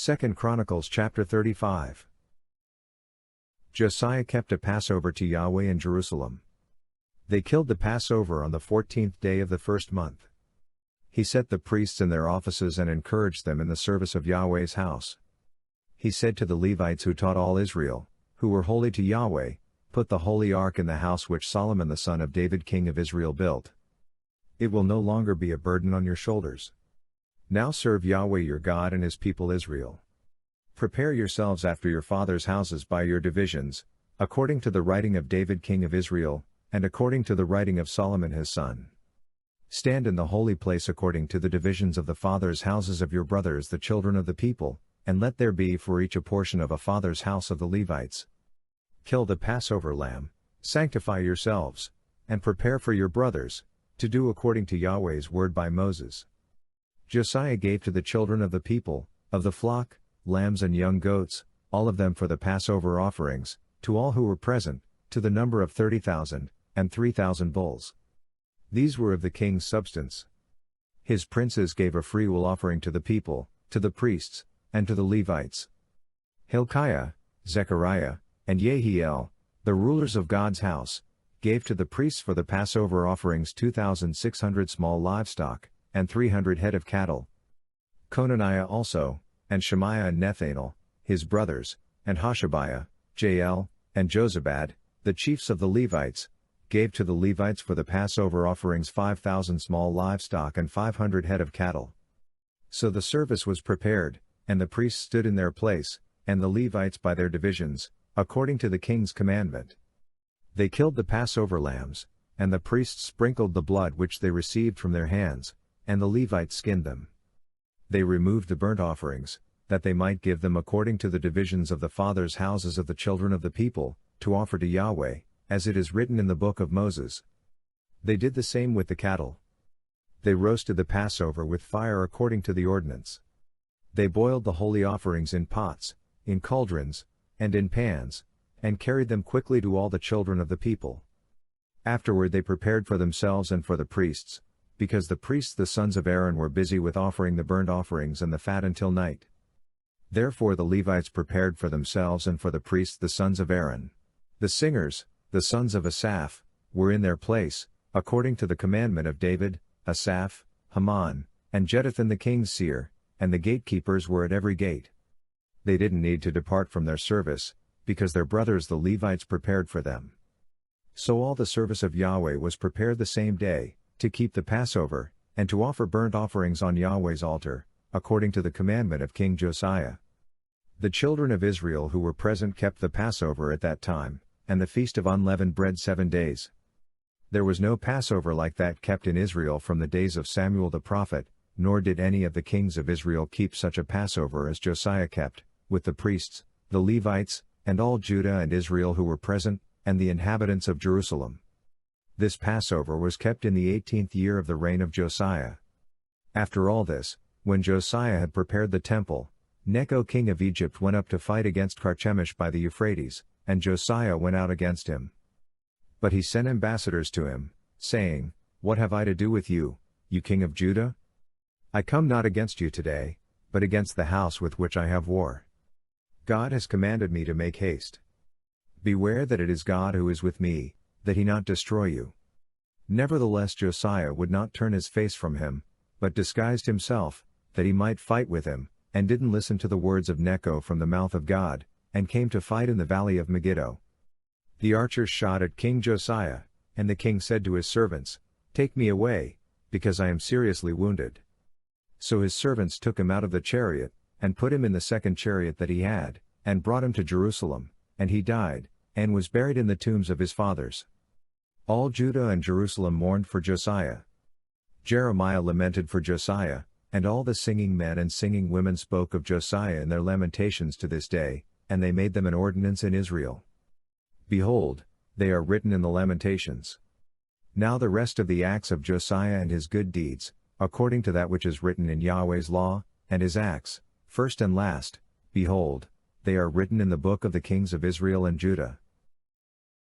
2 Chronicles chapter 35. Josiah kept a Passover to Yahweh in Jerusalem. They killed the Passover on the 14th day of the first month. He set the priests in their offices and encouraged them in the service of Yahweh's house. He said to the Levites who taught all Israel, who were holy to Yahweh, "Put the holy ark in the house which Solomon the son of David king of Israel built. It will no longer be a burden on your shoulders. Now serve Yahweh your God and his people Israel. Prepare yourselves after your fathers' houses by your divisions, according to the writing of David king of Israel, and according to the writing of Solomon his son. Stand in the holy place according to the divisions of the fathers' houses of your brothers the children of the people, and let there be for each a portion of a father's house of the Levites. Kill the Passover lamb, sanctify yourselves, and prepare for your brothers, to do according to Yahweh's word by Moses." Josiah gave to the children of the people, of the flock, lambs and young goats, all of them for the Passover offerings, to all who were present, to the number of 30,000, and 3,000 bulls. These were of the king's substance. His princes gave a freewill offering to the people, to the priests, and to the Levites. Hilkiah, Zechariah, and Jehiel, the rulers of God's house, gave to the priests for the Passover offerings 2,600 small livestock, and 300 head of cattle. Conaniah also, and Shemaiah and Nethanel, his brothers, and Hashabiah, Jael, and Jozabad, the chiefs of the Levites, gave to the Levites for the Passover offerings 5,000 small livestock and 500 head of cattle. So the service was prepared, and the priests stood in their place, and the Levites by their divisions, according to the king's commandment. They killed the Passover lambs, and the priests sprinkled the blood which they received from their hands, and the Levites skinned them. They removed the burnt offerings, that they might give them according to the divisions of the fathers' houses of the children of the people, to offer to Yahweh, as it is written in the book of Moses. They did the same with the cattle. They roasted the Passover with fire according to the ordinance. They boiled the holy offerings in pots, in cauldrons, and in pans, and carried them quickly to all the children of the people. Afterward they prepared for themselves and for the priests, because the priests the sons of Aaron were busy with offering the burnt offerings and the fat until night. Therefore the Levites prepared for themselves and for the priests the sons of Aaron. The singers, the sons of Asaph, were in their place, according to the commandment of David, Asaph, Haman, and Jeduthun the king's seer, and the gatekeepers were at every gate. They didn't need to depart from their service, because their brothers the Levites prepared for them. So all the service of Yahweh was prepared the same day, to keep the Passover, and to offer burnt offerings on Yahweh's altar, according to the commandment of King Josiah. The children of Israel who were present kept the Passover at that time, and the feast of unleavened bread 7 days. There was no Passover like that kept in Israel from the days of Samuel the prophet, nor did any of the kings of Israel keep such a Passover as Josiah kept, with the priests, the Levites, and all Judah and Israel who were present, and the inhabitants of Jerusalem. This Passover was kept in the 18th year of the reign of Josiah. After all this, when Josiah had prepared the temple, Necho king of Egypt went up to fight against Carchemish by the Euphrates, and Josiah went out against him. But he sent ambassadors to him, saying, "What have I to do with you, you king of Judah? I come not against you today, but against the house with which I have war. God has commanded me to make haste. Beware that it is God who is with me, that he not destroy you." Nevertheless Josiah would not turn his face from him, but disguised himself, that he might fight with him, and didn't listen to the words of Necho from the mouth of God, and came to fight in the valley of Megiddo. The archers shot at King Josiah, and the king said to his servants, "Take me away, because I am seriously wounded." So his servants took him out of the chariot, and put him in the second chariot that he had, and brought him to Jerusalem, and he died, and was buried in the tombs of his fathers. All Judah and Jerusalem mourned for Josiah. Jeremiah lamented for Josiah, and all the singing men and singing women spoke of Josiah in their lamentations to this day, and they made them an ordinance in Israel. Behold, they are written in the Lamentations. Now the rest of the acts of Josiah and his good deeds, according to that which is written in Yahweh's law, and his acts, first and last, behold, they are written in the book of the kings of Israel and Judah.